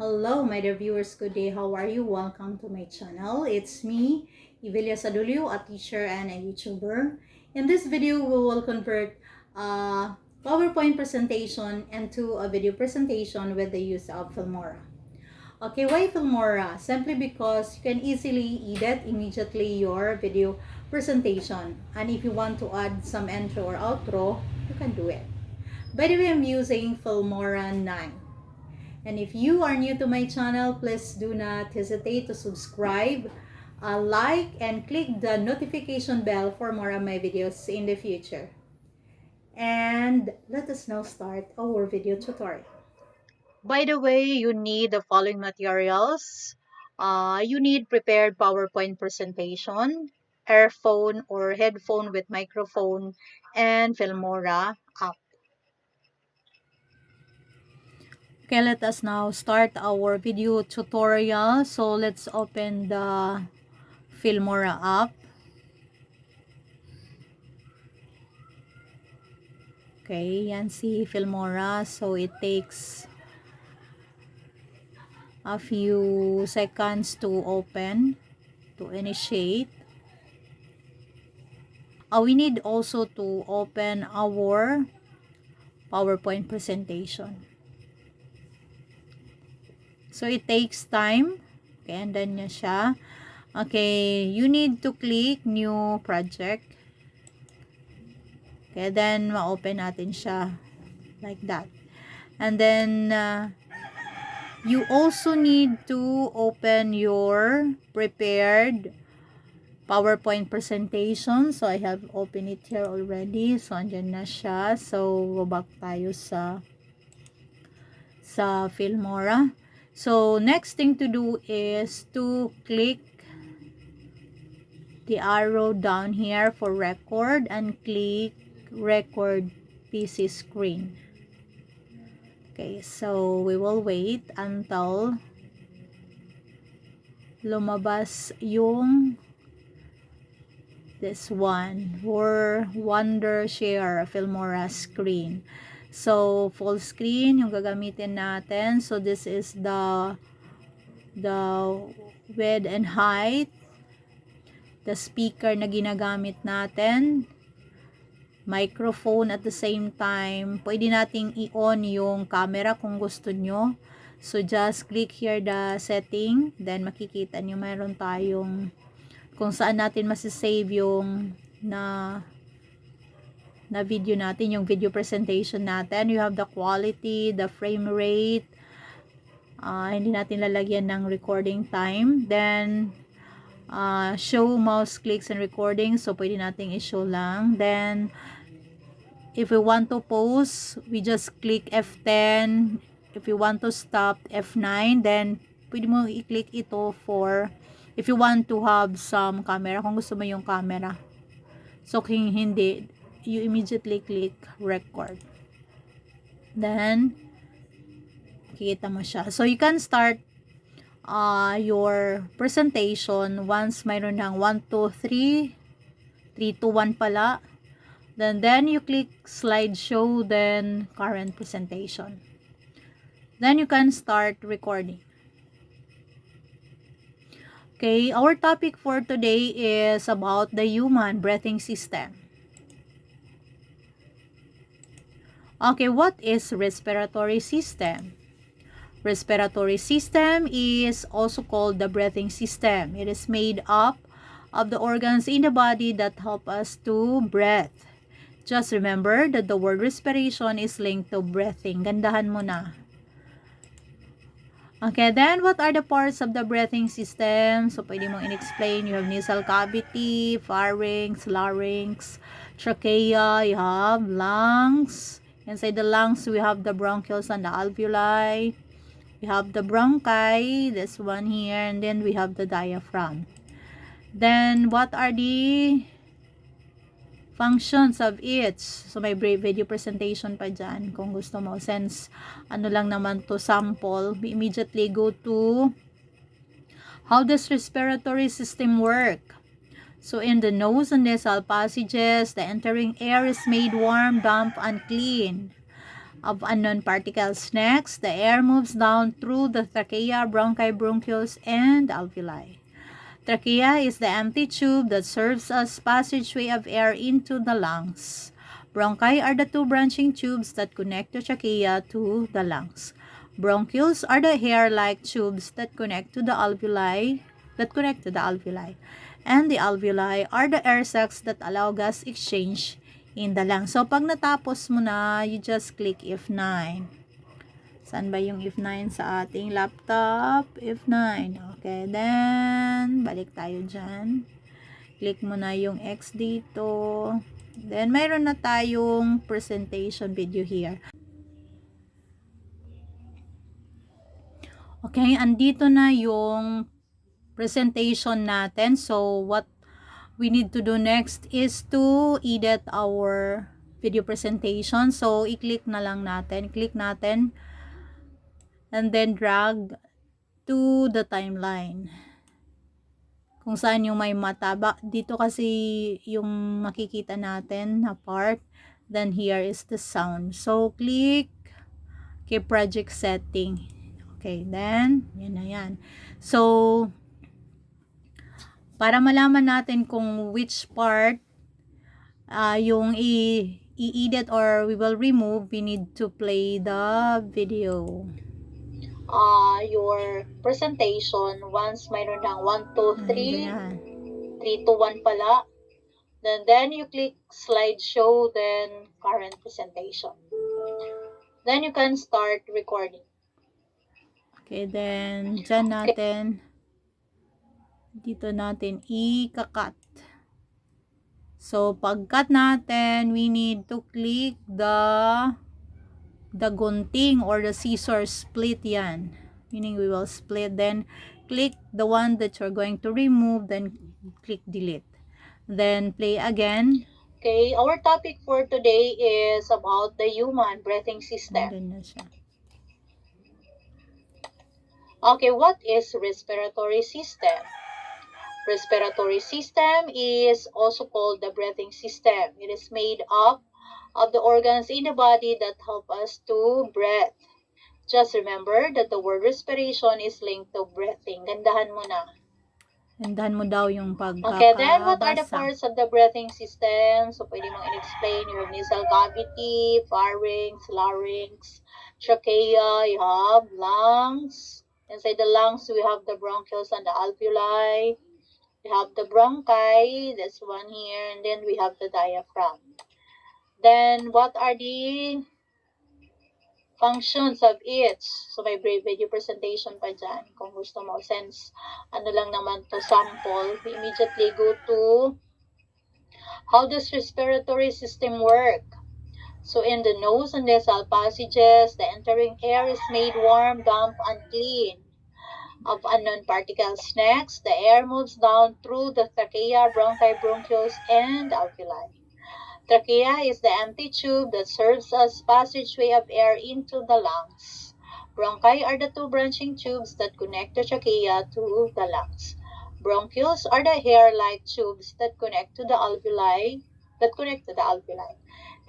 Hello, my dear viewers. Good day. How are you? Welcome to my channel. It's me, Ivelia Sadulio, a teacher and a YouTuber. In this video, we will convert a PowerPoint presentation into a video presentation with the use of Filmora. Okay, why Filmora? Simply because you can easily edit immediately your video presentation. And if you want to add some intro or outro, you can do it. By the way, I'm using Filmora 9. And if you are new to my channel, please do not hesitate to subscribe, like, and click the notification bell for more of my videos in the future. And let us now start our video tutorial. By the way, you need the following materials. You need prepared PowerPoint presentation, earphone or headphone with microphone, and Filmora app. Okay, let us now start our video tutorial. So let's open the Filmora app. Okay, yan si Filmora. So it takes a few seconds to open, to initiate. We need also to open our PowerPoint presentation. So it takes time. Okay, and then niya siya. Okay, you need to click new project. Okay, then ma-open natin siya like that. And then you also need to open your prepared PowerPoint presentation. So I have opened it here already. So andyan na siya. So go back tayo sa Filmora. So next thing to do is to click the arrow down here for record and click record PC screen. Okay, so we will wait until lumabas yung this one or Wondershare Filmora screen. So full screen yung gagamitin natin. So this is the width and height, the speaker na ginagamit natin, microphone at the same time. Pwede nating i-on yung camera kung gusto nyo. So just click here the setting, then makikita nyo mayroon tayong kung saan natin masisave yung na video natin, yung video presentation natin. You have the quality, the frame rate, hindi natin lalagyan ng recording time. Then show mouse clicks and recording, so pwede nating i-show lang. Then if we want to pause, we just click F10. If you want to stop, F9. Then pwede mo i-click ito for if you want to have some camera, kung gusto mo yung camera. So kung hindi, you immediately click record. Then kikita mo siya. So you can start your presentation once mayroon ng 1, 2, 3 to 1 pala. Then you click slideshow, then current presentation. Then you can start recording. Okay, our topic for today is about the human breathing system. Okay, what is respiratory system? Respiratory system is also called the breathing system. It is made up of the organs in the body that help us to breathe. Just remember that the word respiration is linked to breathing. Gandahan mo na. Okay, then what are the parts of the breathing system? So pwede mong in-explain. You have nasal cavity, pharynx, larynx, trachea, you have lungs. Inside the lungs, we have the bronchioles and the alveoli. We have the bronchi, this one here, and then we have the diaphragm. Then, what are the functions of each? So, may brief video presentation pa dyan kung gusto mo. Since, ano lang naman to sample, we immediately go to how does respiratory system work? So, in the nose and nasal passages, the entering air is made warm, damp, and clean. of unknown particles. Next, the air moves down through the trachea, bronchi, bronchioles, and alveoli. Trachea is the empty tube that serves as passageway of air into the lungs. Bronchi are the two branching tubes that connect the trachea to the lungs. Bronchioles are the hair-like tubes that connect to the alveoli, And the alveoli are the air sacs that allow gas exchange in the lungs. So, pag natapos mo na, you just click F9. Saan ba yung F9 sa ating laptop? F9. Okay, then, balik tayo dyan. Click mo na yung X dito. Then, mayroon na tayong presentation video here. Okay, andito na yung presentation natin. So, what we need to do next is to edit our video presentation. So, i-click na lang natin. Click natin. And then, drag to the timeline. Kung saan yung may mata. Dito kasi yung makikita natin na part. Then, here is the sound. So, click project setting. Okay, then, yan na yan. So, para malaman natin kung which part yung i-edit or we will remove, we need to play the video. Your presentation, once mayroon ng 1, 2, 3, 3 to 1 pala, then you click slideshow, then current presentation. Then you can start recording. Okay, then dyan natin, dito natin i-cut. So, pag-cut natin, we need to click the gunting or the scissor split yan. Meaning we will split, then click the one that you're going to remove, then click delete. Then play again. Okay, our topic for today is about the human breathing system. Okay, what is respiratory system? Respiratory system is also called the breathing system. It is made up of the organs in the body that help us to breathe. Just remember that the word respiration is linked to breathing. Gandahan mo na. Gandahan mo daw yung pagkakabasa. Okay, then what are the parts of the breathing system? So, pwede mong in-explain. You have nasal cavity, pharynx, larynx, trachea, you have lungs. Inside the lungs, we have the bronchioles and the alveoli. We have the bronchi, this one here, and then we have the diaphragm. Then, what are the functions of each? So, may brief video presentation pa dyan. Kung gusto mo, since ano lang naman to sample, we immediately go to how does respiratory system work? So, in the nose and nasal passages, the entering air is made warm, damp, and clean of unknown particles. Next, the air moves down through the trachea, bronchi, bronchioles, and alveoli. Trachea is the empty tube that serves as passageway of air into the lungs. Bronchi are the two branching tubes that connect the trachea to the lungs. Bronchioles are the hair-like tubes that connect to the alveoli,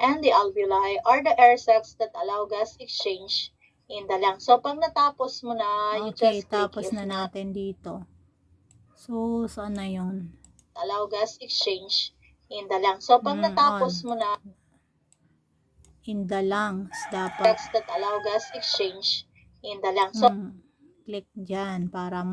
And the alveoli are the air sacs that allow gas exchange in the lungs. So, pag natapos mo na, you just click tapos na natin dito. So, saan na yun? Allow gas exchange in the lungs. So, pag natapos mo na, in the lungs, dapat. That allow gas exchange in the lungs. So, click dyan para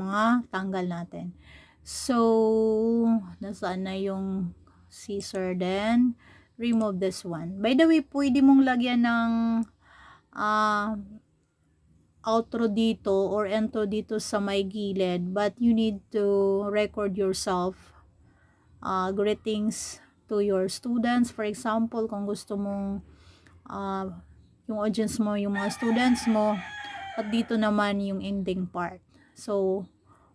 tanggal natin. So, nasaan na yung scissor, then remove this one. By the way, pwede mong lagyan ng outro dito or intro dito sa may gilid, but you need to record yourself greetings to your students. For example, kung gusto mong yung audience mo, yung mga students mo, at dito naman yung ending part. So,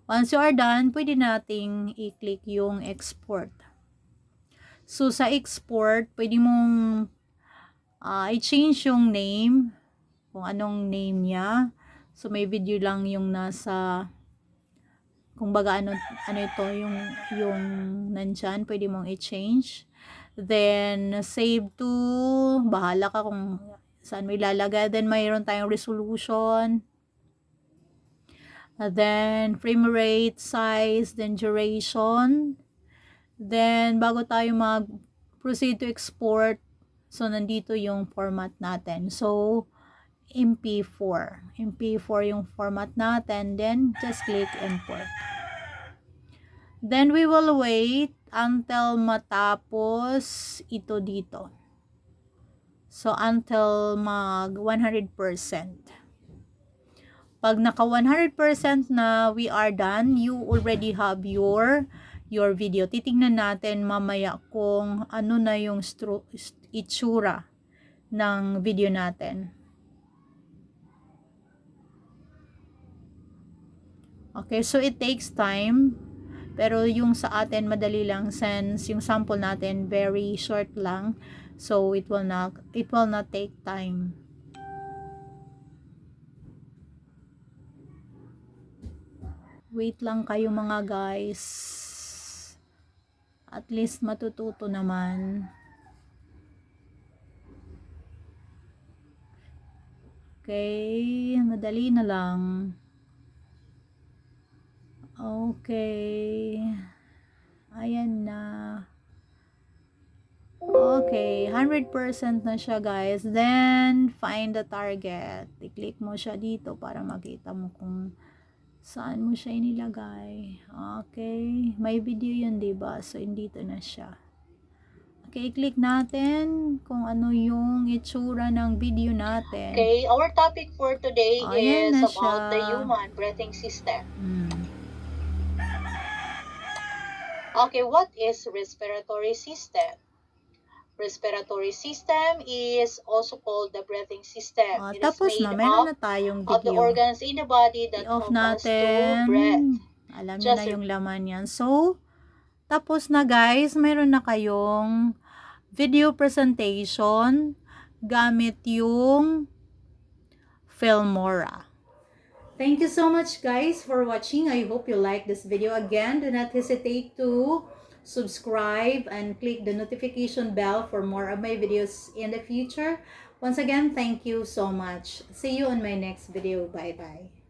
once you are done, pwede nating i-click yung export. So, sa export, pwede mong i-change yung name, kung anong name niya. So, may video lang yung nasa, kung baga ano ito, yung nandyan, pwede mong i-change. Then, save to, bahala ka kung saan mo ilalagay. Then, mayroon tayong resolution. Then, frame rate, size, then duration. Then, bago tayo mag-proceed to export, so, nandito yung format natin. So, MP4. MP4 yung format natin. Then, just click import. Then, we will wait until matapos ito dito. So, until mag 100%. Pag naka 100% na we are done, you already have your video. Titingnan natin mamaya kung ano na yung itsura ng video natin. Okay, so it takes time. Pero yung sa atin madali lang since yung sample natin very short lang. So it will not take time. Wait lang kayo mga guys. At least matututo naman. Okay, madali na lang. Okay. Ayan na. Okay, 100% na siya guys. Then, find the target. I-click mo siya dito para makita mo kung saan mo siya inilagay. Okay, may video yun diba? So, dito na siya. Okay, i-click natin kung ano yung itsura ng video natin. Okay, our topic for today Ayan is na about the siya. human breathing system. Okay, what is respiratory system? Respiratory system is also called the breathing system. It is Tapos made meron na up tayong of the video. organs in the body that I-off help us to natin. breathe. Alam niyo na yung laman yan. So, tapos na guys, meron na kayong video presentation gamit yung Filmora. Thank you so much guys for watching. I hope you like this video. Again, do not hesitate to subscribe and click the notification bell for more of my videos in the future. Once again, thank you so much. See you on my next video. Bye-bye.